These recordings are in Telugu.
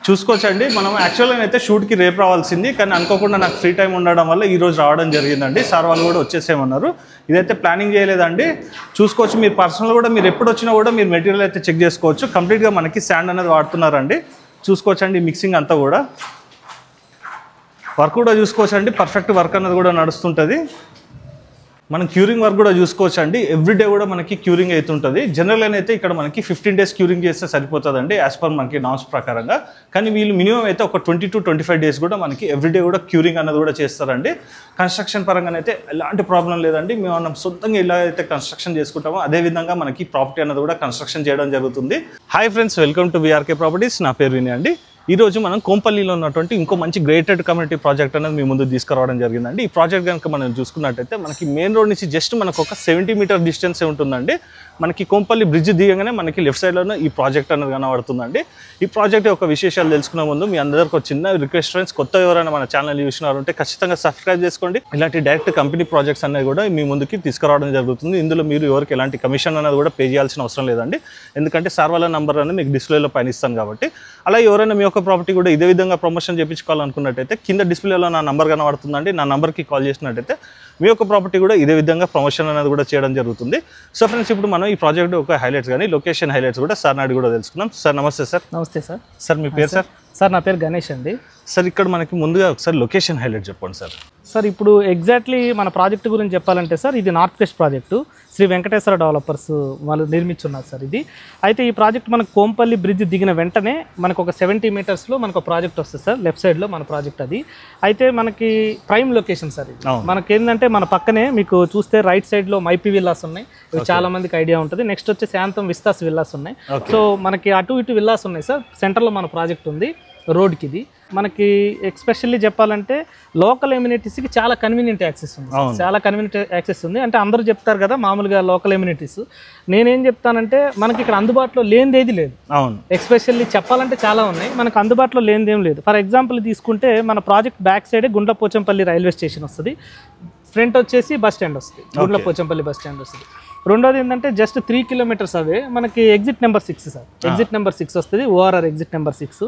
చూసుకోవచ్చండి. మనం యాక్చువల్గా అయితే షూట్కి రేపు రావాల్సింది, కానీ అనుకోకుండా నాకు ఫ్రీ టైం ఉండడం వల్ల ఈరోజు రావడం జరిగిందండి. సార్ వాళ్ళు కూడా వచ్చేసేమన్నారు. ఇదైతే ప్లానింగ్ చేయలేదండి. చూసుకోవచ్చు, మీరు పర్సనల్ కూడా మీరు ఎప్పుడు వచ్చినా కూడా మీరు మెటీరియల్ అయితే చెక్ చేసుకోవచ్చు. కంప్లీట్గా మనకి శాండ్ అనేది వాడుతున్నారండి. చూసుకోవచ్చండి, మిక్సింగ్ అంతా కూడా వర్క్ కూడా చూసుకోవచ్చండి. పర్ఫెక్ట్ వర్క్ అనేది కూడా నడుస్తుంటుంది. మనం క్యూరింగ్ వర్క్ కూడా చూసుకోవచ్చండి. ఎవ్రీడే కూడా మనకి క్యూరింగ్ అవుతుంటుంది. జనరల్గా అయితే ఇక్కడ మనకి 15 days క్యూరింగ్ చేస్తే సరిపోతుందండి యాజ్ పర్ మనకి నామ్స్ ప్రకారంగా. కానీ వీళ్ళు మినిమం అయితే ఒక 20 to 25 days కూడా మనకి ఎవ్రీడే కూడా క్యూరింగ్ అనేది కూడా చేస్తారండి. కన్స్ట్రక్షన్ పరంగా అయితే ఎలాంటి ప్రాబ్లం లేదండి. మేము మనం సొంతంగా ఎలా అయితే కన్స్ట్రక్షన్ చేసుకుంటామో అదేవిధంగా మనకి ప్రాపర్టీ అనేది కూడా కన్స్ట్రక్షన్ చేయడం జరుగుతుంది. Hi friends, welcome to VRK properties. నా పేరు వినయ్ అండి. ఈరోజు మనం కోంపల్లిలో ఉన్నటువంటి ఇంకో మంచి గ్రేటెడ్ కమ్యూనిటీ ప్రాజెక్ట్ అనేది మీ ముందు తీసుకురావడం జరిగిందండి. ఈ ప్రాజెక్ట్ కనుక మనం చూసుకున్నట్టయితే మనకి మెయిన్ రోడ్ నుంచి జస్ట్ మనకు ఒక 70 meter డిస్టెన్సే ఉంటుందండి. మనకి కోంపల్లి బ్రిడ్జ్ దిగగానే మనకి లెఫ్ట్ సైడ్లోనే ఈ ప్రాజెక్ట్ అనేది కనబడుతుందండి. ఈ ప్రాజెక్ట్ యొక్క విశేషాలు తెలుసుకునే ముందు మీ అందరికీ ఒక చిన్న రిక్వెస్ట్ ఫ్రెండ్స్, కొత్త ఎవరైనా మన ఛానల్ చూసినారంటే ఖచ్చితంగా సబ్స్క్రైబ్ చేసుకోండి. ఇలాంటి డైరెక్ట్ కంపెనీ ప్రాజెక్ట్స్ అనేది కూడా మీ ముందుకి తీసుకురావడం జరుగుతుంది. ఇందులో మీరు ఎవరికి ఎలాంటి కమిషన్ అనేది కూడా పే చేయాల్సిన అవసరం లేదండి. ఎందుకంటే సార్ వాళ్ళ నంబర్ అనేది మీకు డిస్ప్లేలో పైన ఇస్తాను కాబట్టి. అలా ఎవరైనా మీ యొక్క ప్రాపర్టీ కూడా ఇదే విధంగా ప్రమోషన్ చేయించుకోవాలనుకున్నట్టయితే కింద డిస్ప్లేలో నా నంబర్ కనబడుతుందండి. నా నంబర్కి కాల్ చేసినట్టయితే మీ యొక్క ప్రాపర్టీ కూడా ఇదే విధంగా ప్రమోషన్ అనేది కూడా చేయడం జరుగుతుంది. సో ఫ్రెండ్స్, ఇప్పుడు మనం ఈ ప్రాజెక్ట్ ఒక హైలైట్స్ కానీ లొకేషన్ హైలైట్స్ కూడా సార్ నాడు కూడా తెలుసుకున్నాం. సార్ నమస్తే సార్. నమస్తే సార్. సార్ మీ పేరు సార్? సార్ నా పేరు గణేష్ అండి. సార్ ఇక్కడ మనకి ముందుగా ఒకసారి లొకేషన్ హైలైట్ చెప్పండి సార్. సార్ ఇప్పుడు ఎగ్జాక్ట్లీ మన ప్రాజెక్ట్ గురించి చెప్పాలంటే సార్, ఇది north west project Shri Venkateshwara developers వాళ్ళు నిర్మించున్నారు సార్ ఇది. అయితే ఈ ప్రాజెక్ట్ మనకు కోంపల్లి బ్రిడ్జ్ దిగిన వెంటనే మనకు ఒక 70 metersలో మనకు ఒక ప్రాజెక్ట్ వస్తుంది సార్. లెఫ్ట్ సైడ్లో మన ప్రాజెక్ట్ అది. అయితే మనకి ప్రైమ్ లొకేషన్ సార్ ఇది. మనకి ఏంటంటే మన పక్కనే మీకు చూస్తే రైట్ సైడ్లో మైపీ విల్లాస్ ఉన్నాయి. ఇవి చాలా మందికి ఐడియా ఉంటుంది. నెక్స్ట్ వచ్చి శాంతం విస్తాస్ విల్లాస్ ఉన్నాయి. సో మనకి అటు ఇటు విల్లాస్ ఉన్నాయి సార్. సెంటర్లో మన ప్రాజెక్ట్ ఉంది రోడ్కి. ఇది మనకి ఎక్స్పెషల్లీ చెప్పాలంటే లోకల్ ఎమ్యూనిటీస్కి చాలా కన్వీనియంట్ యాక్సెస్ ఉంది. చాలా కన్వీనియంట్ యాక్సెస్ ఉంది. అంటే అందరూ చెప్తారు కదా మామూలుగా లోకల్ ఎమ్యూనిటీస్. నేనేం చెప్తానంటే మనకి ఇక్కడ అందుబాటులో లేనిదేది లేదు. ఎక్స్పెషల్లీ చెప్పాలంటే చాలా ఉన్నాయి, మనకు అందుబాటులో లేనిదేం లేదు. ఫర్ ఎగ్జాంపుల్ తీసుకుంటే మన ప్రాజెక్ట్ బ్యాక్ సైడే గుండ్లపోచంపల్లి రైల్వే స్టేషన్ వస్తుంది. ఫ్రంట్ వచ్చేసి బస్ స్టాండ్ వస్తుంది, గుండ్లపోచంపల్లి బస్ స్టాండ్ వస్తుంది. రెండోది ఏంటంటే జస్ట్ 3 kilometers అవే మనకి ఎగ్జిట్ నెంబర్ 6 సార్. ఎగ్జిట్ నెంబర్ 6 వస్తుంది, ఓఆర్ఆర్ ఎగ్జిట్ నెంబర్ 6.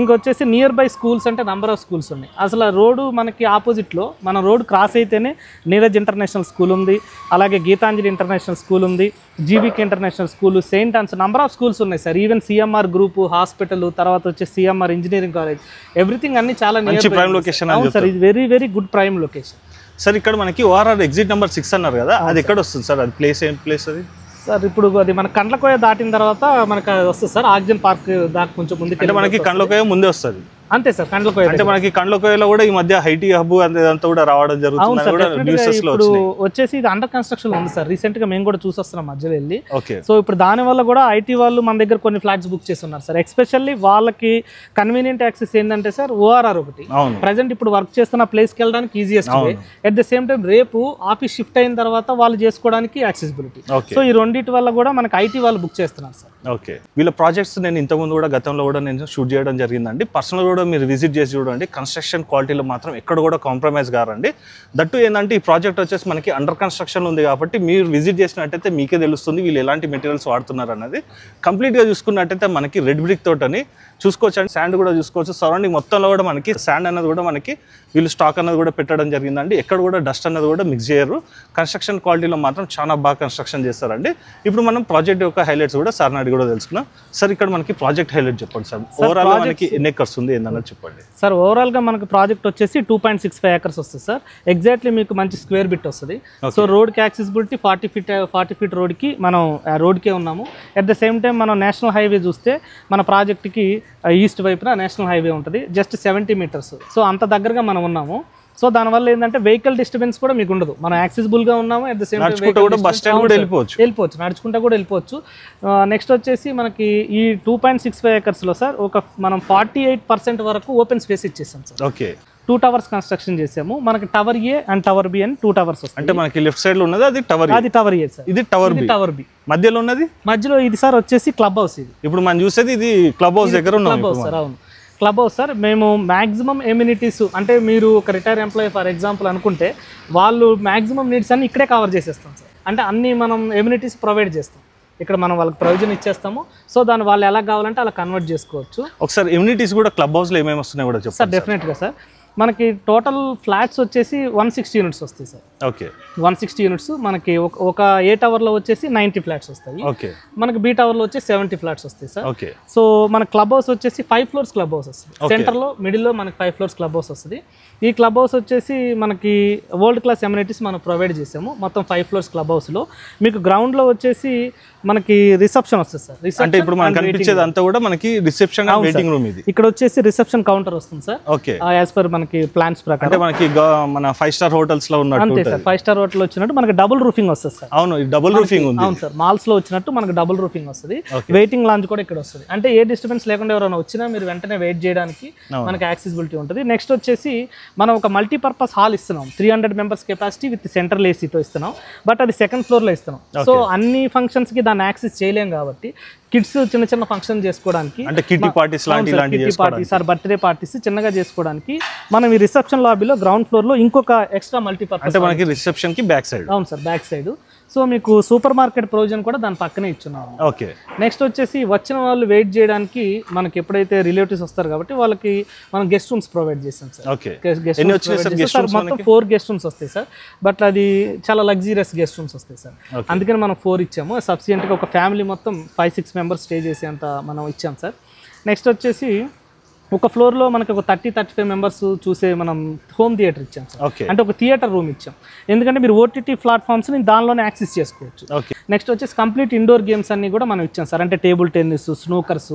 ఇంకొచ్చేసి నియర్ బై స్కూల్స్ అంటే నంబర్ ఆఫ్ స్కూల్స్ ఉన్నాయి. అసలు రోడ్డు మనకి ఆపోజిట్లో మన రోడ్ క్రాస్ అయితేనే నీరజ్ ఇంటర్నేషనల్ స్కూల్ ఉంది, అలాగే గీతాంజలి ఇంటర్నేషనల్ స్కూల్ ఉంది, GBK international school, Saint Ann's, number of schools ఉన్నాయి sir. Even CMR group hospital, తర్వాత వచ్చి సిఎంఆర్ ఇంజనీరింగ్ కాలేజ్, ఎవ్రీథింగ్ అన్ని చాలా నియర్ బై లొకేషన్. అవును సార్, ఇది very very good prime location sir. ఇక్కడ మనకి ఓఆర్ఆర్ ఎగ్జిట్ నెంబర్ 6 అన్నారు కదా, అది ఎక్కడ వస్తుంది సార్? అది ప్లేస్ ఏం ప్లేస్ అది సార్? ఇప్పుడు అది మన కండ్లకోయ దాటిన తర్వాత మనకు వస్తుంది సార్. ఆక్సిజన్ పార్క్ దాకా కొంచెం ముందుకు మనకి కండ్లకోయ ముందే వస్తుంది. అంతే సార్. కండ్లకోయ అంటే మనకి కండ్లకోయలో కూడా ఈ మధ్య హైటీ హబ్ అంతా కూడా రావడం జరుగుతుంది. ఇప్పుడు వచ్చేసి ఇది అండర్ కన్స్ట్రక్షన్ ఉంది సార్. రీసెంట్ గా మేము కూడా చూసొస్తున్నాం మధ్యలో వెళ్ళి. సో ఇప్పుడు దాని వల్ల కూడా ఐటీ వాళ్ళు మన దగ్గర కొన్ని ఫ్లాట్స్ బుక్ చేస్తున్నారు సార్. ఎస్పెషల్లీ వాళ్ళకి కన్వీనియంట్ యాక్సెస్ ఏంటంటే సార్ ఓఆర్ఆర్ ఒకటి. ప్రెసెంట్ ఇప్పుడు వర్క్ చేస్తున్న ప్లేస్కి వెళ్ళడానికి easiest way. At the same time రేపు ఆఫీస్ షిఫ్ట్ అయిన తర్వాత వాళ్ళు చేసుకోవడానికి యాక్సెసిబిలిటీ. సో ఈ రెండింటి వల్ల కూడా మనకి ఐటీ వాళ్ళు బుక్ చేస్తున్నారు సార్. ఓకే, వీళ్ళ ప్రాజెక్ట్స్ నేను ఇంతకుముందు కూడా గతంలో కూడా నేను షూట్ చేయడం జరిగిందండి. పర్సనల్ కూడా మీరు విజిట్ చేసి చూడండి. కన్స్ట్రక్షన్ క్వాలిటీలో మాత్రం ఎక్కడ కూడా కాంప్రమైజ్ కారండి. దట్టు ఏంటంటే ఈ ప్రాజెక్ట్ వచ్చేసి మనకి అండర్ కన్స్ట్రక్షన్ ఉంది కాబట్టి మీరు విజిట్ చేసినట్టయితే మీకే తెలుస్తుంది వీళ్ళు ఎలాంటి మెటీరియల్స్ వాడుతున్నారు అన్నది. కంప్లీట్గా చూసుకున్నట్టయితే మనకి రెడ్ బ్రిక్ తోటని చూసుకోవచ్చు, శాండ్ కూడా చూసుకోవచ్చు. సరౌండింగ్ మొత్తంలో కూడా మనకి శాండ్ అన్నది కూడా మనకి వీళ్ళు స్టాక్ అన్నది కూడా పెట్టడం జరిగిందండి. ఎక్కడ కూడా డస్ట్ అన్నది కూడా మిక్స్ చేయరు. కన్స్ట్రక్షన్ క్వాలిటీలో మాత్రం చాలా బాగా కన్స్ట్రక్షన్ చేస్తారండి. ఇప్పుడు మనం ప్రాజెక్ట్ యొక్క హైలైట్స్ కూడా సార్ నాడు కూడా తెలుసుకున్నాం. సార్ ఇక్కడ మనకి ప్రాజెక్ట్ హైలైట్ చెప్పండి సార్. ఓవరాల్ మనకి ఎన్ని ఎకర్స్ ఉంది ఏందన్నది చెప్పండి సార్. ఓవరాల్ గా మనకి ప్రాజెక్ట్ వచ్చేసి 2.65 acres వస్తుంది సార్. ఎగ్జాక్ట్లీ మీకు మంచి స్క్వేర్ బిట్ వస్తుంది. సో రోడ్ కి యాక్సెసిబిలిటీ 40 feet రోడ్ కి మనం రోడ్ కే ఉన్నాము. అట్ ద సేమ్ టైం మనం నేషనల్ హైవే చూస్తే మన ప్రాజెక్ట్ కి ఈస్ట్ వైపున నేషనల్ హైవే ఉంటుంది, జస్ట్ 70 meters. సో అంత దగ్గరగా మనం ఉన్నాము. సో దానివల్ల ఏంటంటే వెహికల్ డిస్టర్బెన్స్ కూడా మీకు ఉండదు. మనం యాక్సెసిబుల్ గా ఉన్నాము. అట్ ద సేమ్ టైం వెళ్ళిపోవచ్చు, నడుచుకుంటా కూడా వెళ్ళిపోవచ్చు. నెక్స్ట్ వచ్చేసి మనకి ఈ 2.65 acres లో సార్ ఒక మనం 48% వరకు ఓపెన్ స్పేస్ ఇచ్చేసాం సార్. ఓకే, 2 towers కన్స్ట్రక్షన్ చేసాము. మనకి tower A and tower B అని 2 towers వస్తాయి. అంటే మనకి లెఫ్ట్ సైడ్ లో ఉన్నది అది టవర్, అది టవర్ ఏ సార్. ఇది టవర్ బి. మధ్యలో ఉన్నది మధ్యలో ఇది సార్ వచ్చేసి క్లబ్ హౌస్. ఇది ఇప్పుడు మనం చూసేది ఇది క్లబ్ హౌస్ దగ్గర ఉన్నాం. Club house sir. అవును, క్లబ్ హౌస్ సార్. మేము మ్యాక్సిమం ఎమ్యూనిటీస్ అంటే మీరు ఒక రిటైర్ ఎంప్లాయీ ఫర్ ఎగ్జాంపుల్ అనుకుంటే వాళ్ళు మ్యాక్సిమం నీడ్స్ అన్ని ఇక్కడే కవర్ చేసేస్తాం సార్. అంటే అన్ని మనం ఎమ్యూనిటీస్ ప్రొవైడ్ చేస్తాం. ఇక్కడ మనం వాళ్ళకి ప్రొవిజన్ ఇచ్చేస్తాము. సో దాన్ని వాళ్ళు ఎలా కావాలంటే అలా కన్వర్ట్ చేసుకోవచ్చు. ఒకసారి ఇమ్యూనిటీస్ కూడా క్లబ్ హౌస్లో ఏమేమి వస్తున్నాయి కూడా చెప్తారు సార్. డెఫినెట్గా సార్, మనకి టోటల్ ఫ్లాట్స్ వచ్చేసి 160 యూనిట్స్ వస్తాయి సార్. Okay, 160 units. మనకి ఒక ఏ టవర్లో వచ్చేసి 90 ఫ్లాట్స్ వస్తాయి. ఓకే. మనకి బి టవర్లో వచ్చేసి 70 ఫ్లాట్స్ వస్తాయి సార్. ఓకే. సో మన క్లబ్ హౌస్ వచ్చేసి 5 ఫ్లోర్స్ క్లబ్ హౌస్ వస్తుంది. సెంటర్లో మిడిల్లో మనకి 5 ఫ్లోర్స్ క్లబ్ హౌస్ వస్తుంది. ఈ క్లబ్ హౌస్ వచ్చేసి మనకి వరల్డ్ క్లాస్ ఎమ్యూనిటీస్ మనం ప్రొవైడ్ చేసాము. మొత్తం 5 ఫ్లోర్స్ క్లబ్ హౌస్లో మీకు గ్రౌండ్లో వచ్చేసి మనకి రిసెప్షన్ వస్తుంది సార్. అంటే ఇప్పుడు మనకు కనిపించేది అంతా కూడా మనకి రిసెప్షన్ వెయిటింగ్ రూమ్. ఇది ఇక్కడ వచ్చేసి రిసెప్షన్ కౌంటర్ వస్తుంది సార్. ఓకే. యాజ్ పర్ మనకి ప్లాన్స్ ప్రకారం. అంటే మనకి మన 5 స్టార్ హోటల్స్ లో ఉన్నట్టు. అంతే సార్, 5 స్టార్ హోటల్ వచ్చినట్టు మనకి డబుల్ రూఫింగ్ వస్తుంది సార్. అవును, డబుల్ రూఫింగ్ ఉంది. అవును సార్, మాల్స్ లో వచ్చినట్టు మనకి డబుల్ రూఫింగ్ వస్తుంది. వెయిటింగ్ లాంజ్ కూడా ఇక్కడ వస్తుంది. అంటే ఏ డిస్టర్బెన్స్ లేకుండా ఎవరైనా వచ్చినా మీరు వెంటనే వెయిట్ చేయడానికి మనకి యాక్సెసిబిలిటీ ఉంటుంది. నెక్స్ట్ వచ్చేసి మనం ఒక మల్టీపర్పస్ హాల్ ఇస్తున్నాం. 300 మెంబర్స్ కెపాసిటీ విత్ సెంట్రల్ ఏసీతో ఇస్తున్నాం. బట్ అది సెకండ్ ఫ్లోర్ లో ఇస్తున్నాం. సో అన్ని ఫంక్షన్స్ కి దాన్ని యాక్సెస్ చేయలేం కాబట్టి కిడ్స్ చిన్న చిన్న ఫంక్షన్ చేసుకోవడానికి, అంటే kitty parties sir birthday parties చిన్నగా చేసుకోవడానికి మనం ఈ రిసెప్షన్ లాబీలో గ్రౌండ్ ఫ్లోర్ లో ఇంకొక ఎక్స్ట్రా మల్టీపర్పస్, అంటే మనకి రిసెప్షన్ కి బ్యాక్ సైడ్. అవును సార్, బ్యాక్ సైడ్. సో మీకు సూపర్ మార్కెట్ ప్రొవిజన్ కూడా దాని పక్కనే ఇచ్చున్నాము. ఓకే. నెక్స్ట్ వచ్చేసి వచ్చిన వాళ్ళు వెయిట్ చేయడానికి మనకి ఎప్పుడైతే రిలేటివ్స్ వస్తారు కాబట్టి వాళ్ళకి మనం గెస్ట్ రూమ్స్ ప్రొవైడ్ చేసాం సార్. ఓకే. మొత్తం 4 గెస్ట్ రూమ్స్ వస్తాయి సార్. బట్ అది చాలా లగ్జరియస్ గెస్ట్ రూమ్స్ వస్తాయి సార్. అందుకని మనం 4 ఇచ్చాము. సఫిషియెంట్గా ఒక ఫ్యామిలీ మొత్తం 5-6 మెంబర్స్ స్టే చేసేంత మనం ఇచ్చాం సార్. నెక్స్ట్ వచ్చేసి ఒక ఫ్లోర్లో మనకి ఒక 30-35 మెంబర్స్ చూసే మనం హోమ్ థియేటర్ ఇచ్చాం సార్. అంటే ఒక థియేటర్ రూమ్ ఇచ్చాం. ఎందుకంటే మీరు ఓటీటీ ప్లాట్ఫామ్స్ని దానిలోనే యాక్సెస్ చేసుకోవచ్చు. నెక్స్ట్ వచ్చేసి కంప్లీట్ ఇండోర్ గేమ్స్ అన్ని కూడా మనం ఇచ్చాం సార్. అంటే టేబుల్ టెన్నిస్, స్నూకర్స్,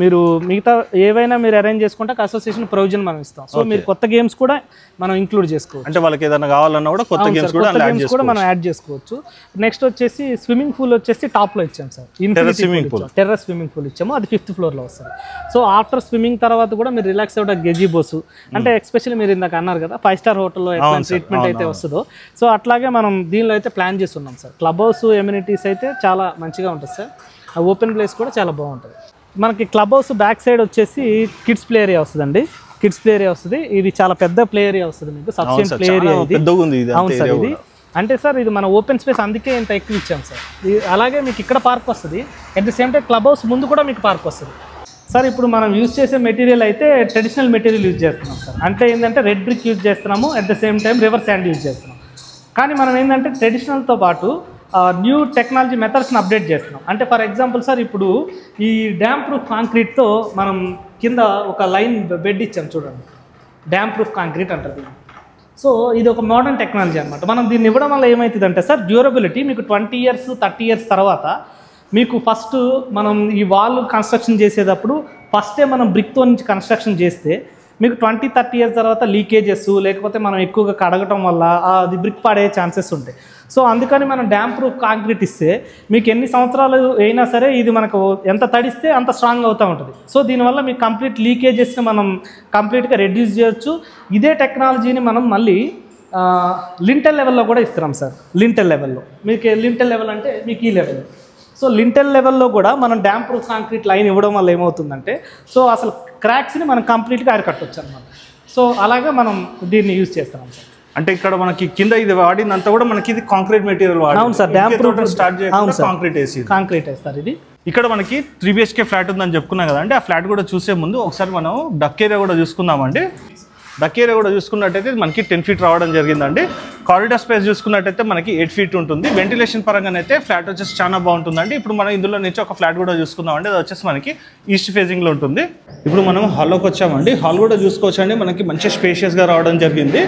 మీరు మిగతా ఏవైనా మీరు అరేంజ్ చేసుకుంటే అసోసియేషన్ ప్రొవిజన్ మనం ఇస్తాం. సో మీరు కొత్త గేమ్స్ కూడా మనం ఇంక్లూడ్ చేసుకోవచ్చు. అంటే వాళ్ళకి ఏదైనా కావాలన్నా కూడా కొత్త గేమ్స్ కూడా మనం యాడ్ చేసుకోవచ్చు. నెక్స్ట్ వచ్చేసి స్విమ్మింగ్ పూల్ వచ్చేసి టాప్లో ఇచ్చాం సార్. టెర్రస్ స్విమ్మింగ్ పూల్ ఇచ్చాము. అది 5th ఫ్లోర్లో వస్తుంది. సో ఆఫ్టర్ స్విమ్మింగ్ తర్వాత కూడా మీరు రిలాక్స్ అవ్వడానికి గెజిబోస్, అంటే ఎస్పెషల్లీ మీరు ఇందాక అన్నారు కదా 5 స్టార్ హోటల్లో ఎట్లా ట్రీట్మెంట్ అయితే వస్తుందో, సో అట్లాగే మనం దీనిలో అయితే ప్లాన్ చేస్తున్నాం సార్. క్లబ్ హౌస్ ఎమ్యూనిటీస్ అయితే చాలా మంచిగా ఉంటుంది సార్. ఓపెన్ ప్లేస్ కూడా చాలా బాగుంటుంది. మనకి క్లబ్ హౌస్ బ్యాక్ సైడ్ వచ్చేసి కిడ్స్ ప్లే ఏరియా వస్తుందండి. కిడ్స్ ప్లే ఏరియా వస్తుంది. ఇది చాలా పెద్ద ప్లే ఏరియా వస్తుంది మీకు. సఫిషియెంట్ ప్లే ఏరియా ఇది. అవును సార్, ఇది అంటే సార్ ఇది మన ఓపెన్ స్పేస్, అందుకే ఇంత ఎక్కువ ఇచ్చాం సార్. అలాగే మీకు ఇక్కడ పార్క్ వస్తుంది. At the same time club house ముందు కూడా మీకు పార్క్ వస్తుంది సార్. ఇప్పుడు మనం యూజ్ చేసే మెటీరియల్ అయితే ట్రెడిషనల్ మెటీరియల్ యూజ్ చేస్తున్నాం సార్. అంటే ఏంటంటే రెడ్ బ్రిక్ యూజ్ చేస్తున్నాము, at the same time river sand use చేస్తున్నాం. కానీ మనం ఏంటంటే ట్రెడిషనల్తో పాటు న్యూ టెక్నాలజీ మెథడ్స్ని అప్డేట్ చేస్తున్నాం. అంటే ఫర్ ఎగ్జాంపుల్ సార్, ఇప్పుడు ఈ డ్యామ్ ప్రూఫ్ కాంక్రీట్తో మనం కింద ఒక లైన్ బెడ్ ఇచ్చాం చూడండి. డ్యామ్ ప్రూఫ్ కాంక్రీట్ అంటారు. సో ఇది ఒక మోడర్న్ టెక్నాలజీ అనమాట. మనం దీన్ని ఇవ్వడం వల్ల ఏమవుతుందంటే సార్, డ్యూరబిలిటీ మీకు 20 ఇయర్స్ 30 ఇయర్స్ తర్వాత మీకు ఫస్ట్ మనం ఈ వాల్ కన్స్ట్రక్షన్ చేసేటప్పుడు ఫస్టే మనం బ్రిక్తో నుంచి కన్స్ట్రక్షన్ చేస్తే మీకు 20-30 ఇయర్స్ తర్వాత లీకేజెస్, లేకపోతే మనం ఎక్కువగా కడగటం వల్ల అది బ్రిక్ పడే ఛాన్సెస్ ఉంటాయి. సో అందుకని మనం డ్యామ్ ప్రూఫ్ కాంక్రీట్ ఇస్తే మీకు ఎన్ని సంవత్సరాలు అయినా సరే ఇది మనకు ఎంత తడిస్తే అంత స్ట్రాంగ్ అవుతూ ఉంటుంది. సో దీనివల్ల మీకు కంప్లీట్ లీకేజెస్ని మనం కంప్లీట్గా రెడ్యూస్ చేయొచ్చు. ఇదే టెక్నాలజీని మనం మళ్ళీ లింటెల్ లెవెల్లో కూడా ఇస్తున్నాం సార్. లింటెల్ లెవెల్లో మీకు లింటెల్ లెవెల్ అంటే మీకు ఈ లెవెల్. సో లింటెల్ లెవెల్లో కూడా మనం డ్యామ్ ప్రూఫ్ కాంక్రీట్ లైన్ ఇవ్వడం వల్ల ఏమవుతుందంటే, సో అసలు క్రాక్స్ని మనం కంప్లీట్గా అరికట్టవచ్చు అన్నమాట. సో అలాగే మనం దీన్ని యూజ్ చేస్తున్నాం సార్. అంటే ఇక్కడ మనకి కింద ఇది వాడినంతా కూడా మనకి ఇది కాంక్రీట్ మెటీరియల్ వాడి. అవును సార్, డ్యామ్ ప్రూఫ్ స్టార్ట్ చేయాలి కాంక్రీట్ వేస్తారు. ఇది ఇక్కడ మనకి 3 BHK ఫ్లాట్ ఉందని చెప్పుకున్నాం కదండి. ఆ ఫ్లాట్ కూడా చూసే ముందు ఒకసారి మనం డక్ ఏరియా కూడా చూసుకుందామండి. డక్ ఏరియా కూడా చూసుకున్నట్టయితే మనకి 10 feet రావడం జరిగిందండి. కారిడార్ స్పేస్ చూసుకున్నట్టయితే మనకి 8 feet ఉంటుంది. వెంటిలేషన్ పరంగానైతే ఫ్లాట్ వచ్చేసి చాలా బాగుంటుందండి. ఇప్పుడు మనం ఇందులో నుంచి ఒక ఫ్లాట్ కూడా చూసుకుందామండి. అది వచ్చేసి మనకి ఈస్ట్ ఫేజింగ్లో ఉంటుంది. ఇప్పుడు మనం హాల్లోకి వచ్చామండి. హాల్ కూడా చూసుకోవచ్చండి. మనకి మంచి స్పేషియస్గా రావడం జరిగింది.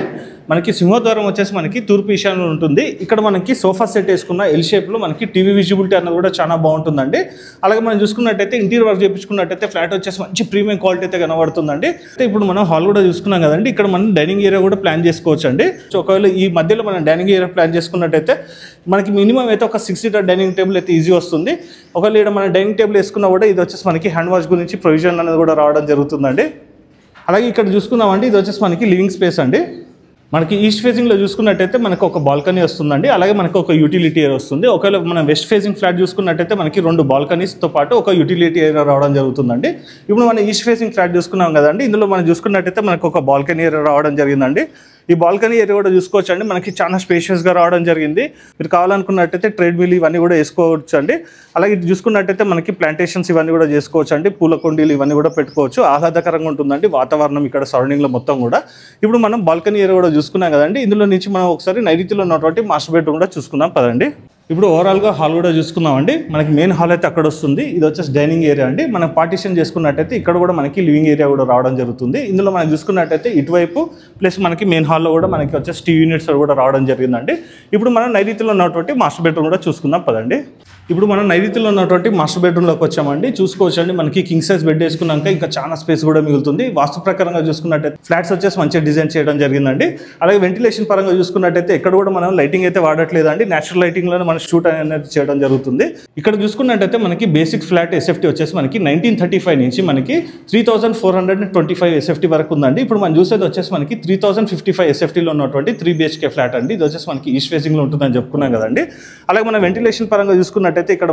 మనకి సింహద్వారం వచ్చేసి మనకి తూర్పు ఈశాన్యంలో ఉంటుంది. ఇక్కడ మనకి సోఫా సెట్ వేసుకున్న ఎల్ షేప్లో మనకి టీవీ విజిబిలిటీ అన్నది కూడా చాలా బాగుంటుందండి. అలాగే మనం చూసుకున్నట్టయితే ఇంటీరియర్ వర్క్ చేయించుకున్నట్టయితే ఫ్లాట్ వచ్చేసి మంచి ప్రీమియం క్వాలిటీ అయితే కనబడుతుందండి. ఇప్పుడు మనం హాల్ కూడా చూసుకున్నాం కదండి. ఇక్కడ మనం డైనింగ్ ఏరియా కూడా ప్లాన్ చేసుకోవచ్చు అండి. సో ఒకవేళ ఈ మధ్యలో మనం డైనింగ్ ఏరియా ప్లాన్ చేసుకున్నట్టయితే మనకి మినిమం అయితే ఒక 6 seater డైనింగ్ టేబుల్ అయితే ఈజీ వస్తుంది. ఒకవేళ ఇక్కడ మనం డైనింగ్ టేబుల్ వేసుకున్నా కూడా ఇది వచ్చేసి మనకి హ్యాండ్ వాష్ గురించి ప్రొవిజన్ అనేది కూడా రావడం జరుగుతుందండి. అలాగే ఇక్కడ చూసుకున్నామండి, ఇది వచ్చేసి మనకి లివింగ్ స్పేస్ అండి. మనకి ఈస్ట్ ఫేజింగ్లో చూసుకున్నట్టయితే మనకు ఒక బాల్కనీ వస్తుందండి. అలాగే మనకు ఒక యూటిలిటీ ఏరియా వస్తుంది. ఒకవేళ మనం వెస్ట్ ఫేజింగ్ ఫ్లాట్ చూసుకున్నట్టయితే మనకి 2 బాల్కనీస్తో పాటు ఒక యూటిలిటీ ఏరియా రావడం జరుగుతుందండి. ఇప్పుడు మనం ఈస్ట్ ఫేజింగ్ ఫ్లాట్ చూసుకున్నాం కదండి. ఇందులో మనం చూసుకున్నట్టయితే మనకు ఒక బాల్కనీ ఏరియా రావడం జరిగిందండి. ఈ బాల్కనీ ఏరియా కూడా చూసుకోవచ్చు అండి, మనకి చాలా స్పేషియస్గా రావడం జరిగింది. మీరు కావాలనుకున్నట్టయితే ట్రేడ్ మిల్ ఇవన్నీ కూడా వేసుకోవచ్చు అండి. అలాగే ఇది చూసుకున్నట్టయితే మనకి ప్లాంటేషన్స్ ఇవన్నీ కూడా చేసుకోవచ్చు అండి, పూల కొండీలు ఇవన్నీ కూడా పెట్టుకోవచ్చు. ఆహ్లాదకరంగా ఉంటుందండి వాతావరణం ఇక్కడ సరౌండింగ్లో మొత్తం కూడా. ఇప్పుడు మనం బాల్కనీ ఏరియా కూడా చూసుకున్నాం కదండి, ఇందులో నుంచి మనం ఒకసారి నైరుతిలో ఉన్నటువంటి మాస్టర్ బెడ్రూమ్ కూడా చూసుకుందాం పదండి. ఇప్పుడు ఓవరాల్గా హాల్ కూడా చూసుకుందామండి. మనకి మెయిన్ హాల్ అయితే అక్కడ వస్తుంది, ఇది వచ్చేసి డైనింగ్ ఏరియా అండి. మనం పార్టీషన్ చేసుకున్నట్టయితే ఇక్కడ కూడా మనకి లివింగ్ ఏరియా కూడా రావడం జరుగుతుంది. ఇందులో మనం చూసుకున్నట్టయితే ఇటువైపు ప్లస్ మనకి మెయిన్ హాల్లో కూడా మనకి వచ్చేసి టీ యూనిట్స్ కూడా రావడం జరిగిందండి. ఇప్పుడు మనం నైరుతిలో ఉన్నటువంటి మాస్టర్ బెడ్రూమ్ కూడా చూసుకుందాం పదండి. ఇప్పుడు మనం నైరుతిలో ఉన్నటువంటి మాస్టర్ బెడ్రూమ్లోకి వచ్చామండి. చూసుకోవచ్చండి, మనకి కింగ్ సైజ్ బెడ్ వేసుకున్నాక ఇంకా చాలా స్పేస్ కూడా మిగులుతుంది. వాస్తు ప్రకారంగా చూసుకున్నట్టయితే ఫ్లాట్స్ వచ్చేసి మంచిగా డిజైన్ చేయడం జరిగిందండి. అలాగే వెంటిలేషన్ పరంగా చూసుకున్నట్టయితే ఎక్కడ కూడా మనం లైటింగ్ అయితే వాడట్లేదండి, నేచురల్ లైటింగ్లోనే మనం షూట్ అనేది చేయడం జరుగుతుంది. ఇక్కడ చూసుకున్నట్టయితే మనకి బేసిక్ ఫ్లాట్ ఎస్ఎఫ్టీ వచ్చేసి మనకి 1935 నుంచి మనకి 3425 ఎస్ఎఫ్టీ వరకు ఉందండి. ఇప్పుడు మనం చూసేది వచ్చేసి మనకి 3055 ఎస్ఎఫ్టీలో ఉన్నటువంటి 3 BHK ఫ్లాట్ అండి. ఇది వచ్చేసి మనకి ఈస్ట్ ఫేసింగ్లో ఉంటుందని చెప్పుకున్నాం కదండి. అలాగే మన వెంటిలేషన్ పరంగా చూసుకున్నట్టయితే ఇక్కడ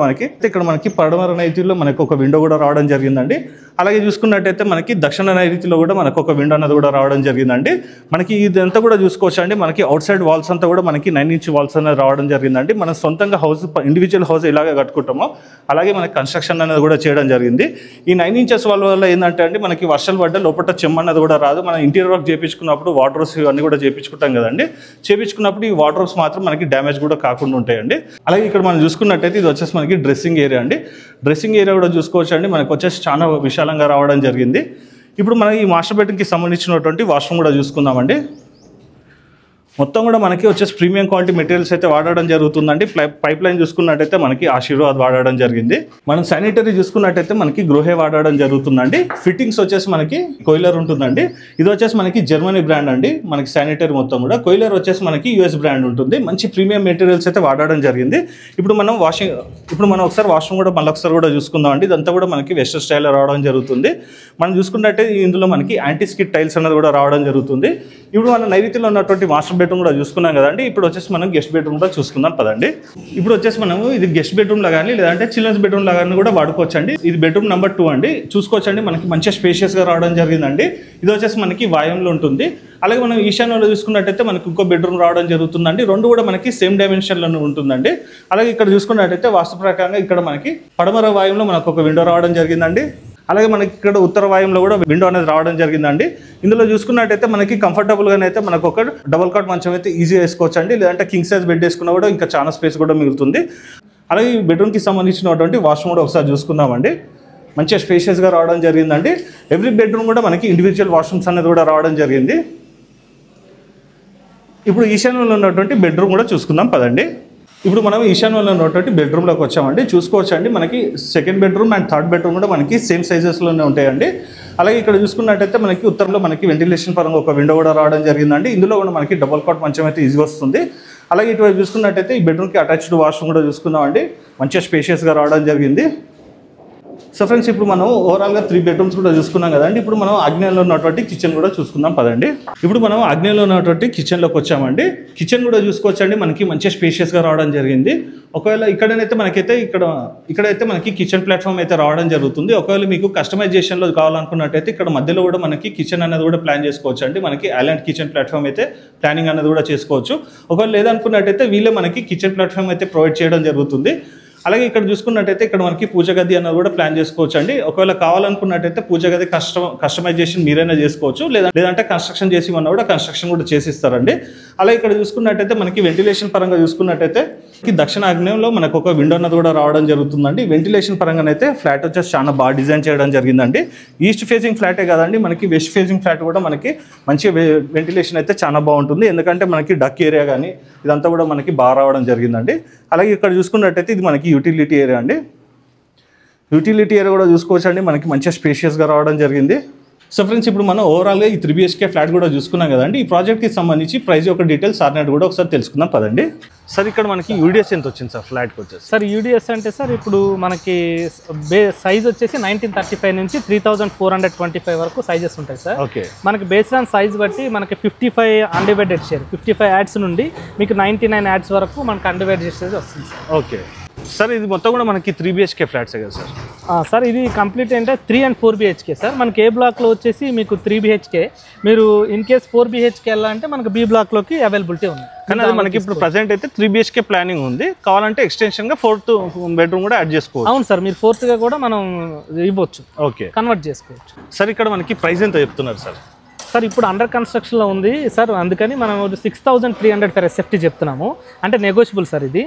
మనకి పడమర నైరుతిలో మనకు ఒక విండో కూడా రావడం జరిగిందండి. అలాగే చూసుకున్నట్టయితే మనకి దక్షిణ నైరుతిలో కూడా మనకు ఒక విండో అనేది కూడా రావడం జరిగిందండి. మనకి ఇదంతా కూడా చూసుకోవచ్చు అండి, మనకి అవుట్ సైడ్ వాల్స్ అంతా కూడా మనకి 9 ఇంచ్ వాల్స్ అనేది రావడం జరిగిందండి. మన సొంతంగా హౌస్ ఇండివిజువల్ హౌస్ ఇలాగే కట్టుకుంటామో అలాగే మనకి కన్స్ట్రక్షన్ అనేది కూడా చేయడం జరిగింది. ఈ 9 ఇంచెస్ వాల్ వల్ల ఏంటంటే అండి, మనకి వర్షాలు పడ్డ లోపల చెమ్మ అనేది కూడా రాదు. మనం ఇంటీరియర్ వర్క్ చేయించుకున్నప్పుడు వాటర్ ఇవన్నీ కూడా చేయించుకుంటాం కదండి, చేయించుకున్నప్పుడు ఈ వాటర్ మాత్రం మనకి డ్యామేజ్ కూడా కాకుండా ఉంటాయండి. అలాగే ఇక్కడ మనం చూసుకున్నట్టయితే ఇది వచ్చేసి మనకి డ్రెస్సింగ్ ఏరియా అండి. డ్రెస్సింగ్ ఏరియా కూడా చూసుకోవచ్చు అండి, మనకు వచ్చేసి చాలా విశాలంగా రావడం జరిగింది. ఇప్పుడు మనం ఈ మాస్టర్ బెడ్రూమ్కి సంబంధించినటువంటి వాష్రూమ్ కూడా చూసుకుందామండి. మొత్తం కూడా మనకి వచ్చేసి ప్రీమియం క్వాలిటీ మెటీరియల్స్ అయితే వాడడం జరుగుతుందండి. పైప్ లైన్ చూసుకున్నట్టయితే మనకి ఆశీర్వాద్ వాడడం జరిగింది. మనం శానిటరీ చూసుకున్నట్టయితే మనకి గృహే వాడడం జరుగుతుందండి. ఫిట్టింగ్స్ వచ్చేసి మనకి కోయిలర్ ఉంటుందండి. ఇది వచ్చేసి మనకి జర్మనీ బ్రాండ్ అండి. మనకి శానిటరీ మొత్తం కూడా కోయిలర్ వచ్చేసి మనకి యూఎస్ బ్రాండ్ ఉంటుంది. మంచి ప్రీమియం మెటీరియల్స్ అయితే వాడడం జరిగింది. ఇప్పుడు మనం ఒకసారి వాష్రూమ్ కూడా మళ్ళీ ఒకసారి కూడా చూసుకుందాం అండి. ఇదంతా కూడా మనకి వెస్టర్న్ స్టైల్లో రావడం జరుగుతుంది. మనం చూసుకున్నట్టయితే ఇందులో మనకి యాంటీ స్కిడ్ టైల్స్ అనేది కూడా రావడం జరుగుతుంది. ఇప్పుడు మన నైరుతిలో ఉన్నటువంటి మాస్టర్ బెడ్రూమ్ కూడా చూసుకున్నాం కదండి. ఇప్పుడు వచ్చేసి మనం గెస్ట్ బెడ్రూమ్ కూడా చూసుకుందాం పదండి. ఇప్పుడు వచ్చేసి మనము ఇది గెస్ట్ బెడ్రూమ్ లా కానీ లేదంటే చిల్డ్రన్స్ బెడ్రూమ్ లా కానీ కూడా వాడుకోవచ్చు అండి. ఇది బెడ్రూమ్ నెంబర్ 2 అండి. చూసుకోవచ్చండి, మనకి మంచిగా స్పేషియస్గా రావడం జరిగిందండి. ఇది వచ్చేసి మనకి వాయుంలో ఉంటుంది. అలాగే మనం ఈశాన్యంలో చూసుకున్నట్టయితే మనకి ఇంకో బెడ్రూమ్ రావడం జరుగుతుందండి. రెండు కూడా మనకి సేమ్ డైమెన్షన్లోనే ఉంటుందండి. అలాగే ఇక్కడ చూసుకున్నట్టయితే వాస్తు ప్రకారంగా ఇక్కడ మనకి పడమర వాయుంలో మనకు ఒక విండో రావడం జరిగిందండి. అలాగే మనకి ఇక్కడ ఉత్తర వాయుంలో కూడా విండో అనేది రావడం జరిగిందండి. ఇందులో చూసుకున్నట్టయితే మనకి కంఫర్టబుల్గానే అయితే మనకు ఒక డబుల్ కాట్ మంచం అయితే ఈజీగా వేసుకోవచ్చు అండి. లేదంటే కింగ్ సైజ్ బెడ్ వేసుకున్నా కూడా ఇంకా చాలా స్పేస్ కూడా మిగులుతుంది. అలాగే ఈ బెడ్రూమ్కి సంబంధించినటువంటి వాష్రూమ్ కూడా ఒకసారి చూసుకుందామండి. మంచిగా స్పేషియస్గా రావడం జరిగిందండి. ఎవ్రీ బెడ్రూమ్ కూడా మనకి ఇండివిజువల్ వాష్రూమ్స్ అనేది కూడా రావడం జరిగింది. ఇప్పుడు ఈశాన్యంలో ఉన్నటువంటి బెడ్రూమ్ కూడా చూసుకుందాం పదండి. ఇప్పుడు మనం ఈశాన్యంలో ఉన్నటువంటి బెడ్రూమ్లోకి వచ్చామండి. చూసుకోవచ్చు అండి, మనకి second bedroom and third bedroom కూడా మనకి సేమ్ సైజెస్లోనే ఉంటాయండి. అలాగే ఇక్కడ చూసుకున్నట్టయితే మనకి ఉత్తరంలో మనకి వెంటిలేషన్ పరంగా ఒక విండో కూడా రావడం జరిగిందండి. ఇందులో కూడా మనకి డబుల్ కాట్ మంచం అయితే ఈజీగా వస్తుంది. అలాగే ఇటువైపు చూసుకున్నట్టయితే ఈ బెడ్రూమ్కి అటాచ్డ్ వాష్రూమ్ కూడా చూసుకుందామండి. మంచిగా స్పేషియస్గా రావడం జరిగింది. సో ఫ్రెండ్స్, ఇప్పుడు మనం ఓవరాల్గా 3 బెడ్రూమ్స్ కూడా చూసుకున్నాం కదండి. ఇప్పుడు మనం ఆగ్నేయంలో ఉన్నటువంటి కిచెన్ కూడా చూసుకుందాం పదండి. ఇప్పుడు మనం ఆగ్నేయంలో ఉన్నటువంటి కిచెన్లోకి వచ్చామండి. కిచెన్ కూడా చూసుకోవచ్చండి, మనకి మంచిగా స్పేషియస్గా రావడం జరిగింది. ఒకవేళ ఇక్కడైతే ఇక్కడైతే మనకి కిచెన్ ప్లాట్ఫామ్ అయితే రావడం జరుగుతుంది. ఒకవేళ మీకు కస్టమైజేషన్లో కావాలనుకున్నట్టయితే ఇక్కడ మధ్యలో కూడా మనకి కిచెన్ అనేది కూడా ప్లాన్ చేసుకోవచ్చు అండి. మనకి ఐలాండ్ కిచెన్ ప్లాట్ఫామ్ అయితే ప్లానింగ్ అనేది కూడా చేసుకోవచ్చు. ఒకవేళ లేదనుకున్నట్టయితే వీళ్ళే మనకి కిచెన్ ప్లాట్ఫామ్ అయితే ప్రొవైడ్ చేయడం జరుగుతుంది. అలాగే ఇక్కడ చూసుకున్నట్టయితే ఇక్కడ మనకి పూజ గది అన్నది కూడా ప్లాన్ చేసుకోవచ్చు అండి. ఒకవేళ కావాలనుకున్నట్టయితే పూజ గది కస్టమైజేషన్ మీరైనా చేసుకోవచ్చు, లేదంటే కన్స్ట్రక్షన్ చేసి ఇవన్నా కూడా కన్స్ట్రక్షన్ కూడా చేసిస్తారండి. అలాగే ఇక్కడ చూసుకున్నట్టయితే మనకి వెంటిలేషన్ పరంగా చూసుకున్నట్టయితే దక్షిణ ఆగ్నేయంలో మనకు ఒక విండో అన్నది కూడా రావడం జరుగుతుందండి. వెంటిలేషన్ పరంగానైతే ఫ్లాట్ వచ్చేసి చాలా బాగా డిజైన్ చేయడం జరిగిందండి. ఈస్ట్ ఫేసింగ్ ఫ్లాటే కాదండి, మనకి వెస్ట్ ఫేసింగ్ ఫ్లాట్ కూడా మనకి మంచి వెంటిలేషన్ అయితే చాలా బాగుంటుంది. ఎందుకంటే మనకి డక్ ఏరియా కానీ ఇదంతా కూడా మనకి బాగా రావడం జరిగిందండి. అలాగే ఇక్కడ చూసుకున్నట్టయితే ఇది మనకి యూటిలిటీ ఏరియా అండి. యూటిలిటీ ఏరియా కూడా చూసుకోవచ్చు అండి, మనకి మంచిగా స్పేషియస్గా రావడం జరిగింది. సో ఫ్రెండ్స్, ఇప్పుడు మనం ఓవరాల్గా ఈ 3 BHK ఫ్లాట్ కూడా చూసుకున్నాం కదండి. ఈ ప్రాజెక్ట్కి సంబంధించి ప్రైస్ యొక్క డీటెయిల్స్ సార్నెట్ కూడా ఒకసారి తెలుసుకుందాం పదండి. సార్, ఇక్కడ మనకి యూడిఎస్ ఎంత వచ్చింది సార్ ఫ్లాట్కి వచ్చేసి? సార్, యూడిఎస్ అంటే సార్ ఇప్పుడు మనకి సైజ్ వచ్చేసి 1935 నుంచి 3425 వరకు సైజెస్ ఉంటాయి సార్. ఓకే. మనకి బేస్డ్ ఆన్ సైజ్ బట్టి మనకి 55 అన్డివైడెడ్ షేర్, 55 యాడ్స్ నుండి మీకు 99 యాడ్స్ వరకు మనకి అన్డివైడెడ్ షేర్ వస్తుంది సార్. ఓకే సార్, ఇది మొత్తం కూడా మనకి 3 BHK ఫ్లాట్సే కదా సార్? సార్ ఇది కంప్లీట్ అంటే 3 and 4 BHK సార్. మనకి ఏ బ్లాక్లో వచ్చేసి మీకు 3 BHK, మీరు ఇన్ కేస్ 4 BHK వెళ్ళాలంటే మనకి బి బ్లాక్లోకి అవైలబిలిటీ ఉంది. కానీ అది మనకి ఇప్పుడు ప్రజెంట్ అయితే 3 BHK ప్లానింగ్ ఉంది, కావాలంటే ఎక్స్టెన్షన్గా 4th బెడ్రూమ్ కూడా యాడ్ చేసుకోవచ్చు. అవును సార్, మీరు 4th కూడా మనం ఇవ్వచ్చు, ఓకే, కన్వర్ట్ చేసుకోవచ్చు. సార్ ఇక్కడ మనకి ప్రైస్ ఎంత చెప్తున్నారు సార్? సార్ ఇప్పుడు అండర్ కన్స్ట్రక్షన్లో ఉంది సార్, అందుకని మనం 6,300 ఫర్ SFT చెప్తున్నాము, అంటే నెగోషియబుల్ సార్ ఇది.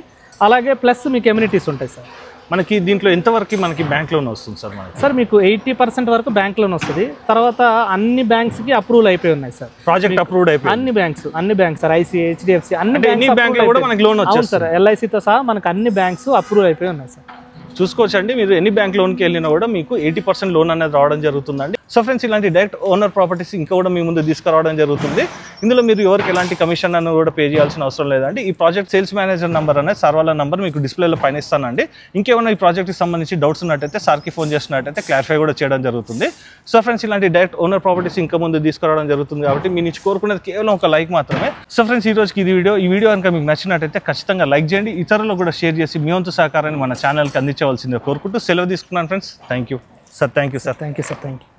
అలాగే ప్లస్ మీకు ఎమ్యూనిటీస్ ఉంటాయి సార్. మనకి దీంట్లో ఎంతవరకు మనకి బ్యాంక్ లోన్ వస్తుంది సార్? మనకి సార్ మీకు 80% వరకు బ్యాంక్ లోన్ వస్తుంది. తర్వాత అన్ని బ్యాంక్స్కి అప్రూవల్ అయిపోయి ఉన్నాయి సార్, ప్రాజెక్ట్ అప్రూవ్డ్ అయిపోయి అన్ని బ్యాంక్స్ సార్, ICICI, HDFC అన్ని బ్యాంక్ లో కూడా మనకి లోన్ వచ్చేస్తుంది సార్. LICతో సహా మనకి అన్ని బ్యాంక్స్ అప్రూవ్ అయిపోయి ఉన్నాయి సార్. చూసుకోవచ్చండి, మీరు ఎన్ని బ్యాంక్ లోన్కి వెళ్ళినా కూడా మీకు 80% లోన్ అనేది రావడం జరుగుతుందండి. సో ఫ్రెండ్స్, ఇలాంటి డైరెక్ట్ ఓనర్ ప్రాపర్టీస్ ఇంకా కూడా మీ ముందు తీసుకురావడం జరుగుతుంది. ఇందులో మీరు ఎవరికి ఎలాంటి కమిషన్ అన్న కూడా పే చేయాల్సిన అవసరం లేదండి. ఈ ప్రాజెక్ట్ సేల్స్ మేనేజర్ నెంబర్ అనేది సార్ వాళ్ళ నెంబర్ మీకు డిస్ప్లేలో పైన ఇస్తానండి. ఇంకేమైనా ఈ ప్రాజెక్ట్కి సంబంధించి డౌట్స్ ఉన్నట్టయితే సార్కి ఫోన్ చేసినట్టయితే క్లారిఫై కూడా చేయడం జరుగుతుంది. సో ఫ్రెండ్స్, ఇలాంటి డైరెక్ట్ ఓనర్ ప్రాపర్టీస్ ఇంకా ముందు తీసుకురావడం జరుగుతుంది కాబట్టి మీ నుంచి కోరుకునేది కేవలం ఒక లైక్ మాత్రమే. సో ఫ్రెండ్స్, ఈ రోజుకి ఈ వీడియో కనుక మీకు నచ్చినట్టయితే ఖచ్చితంగా లైక్ చేయండి, ఇతరులకు కూడా షేర్ చేసి మీ వంతు సహకారాన్ని మన ఛానల్కి అందించవలసిందే కోరుకుంటూ సెలవు తీసుకున్నాను friends. Thank you sir. Thank you sir.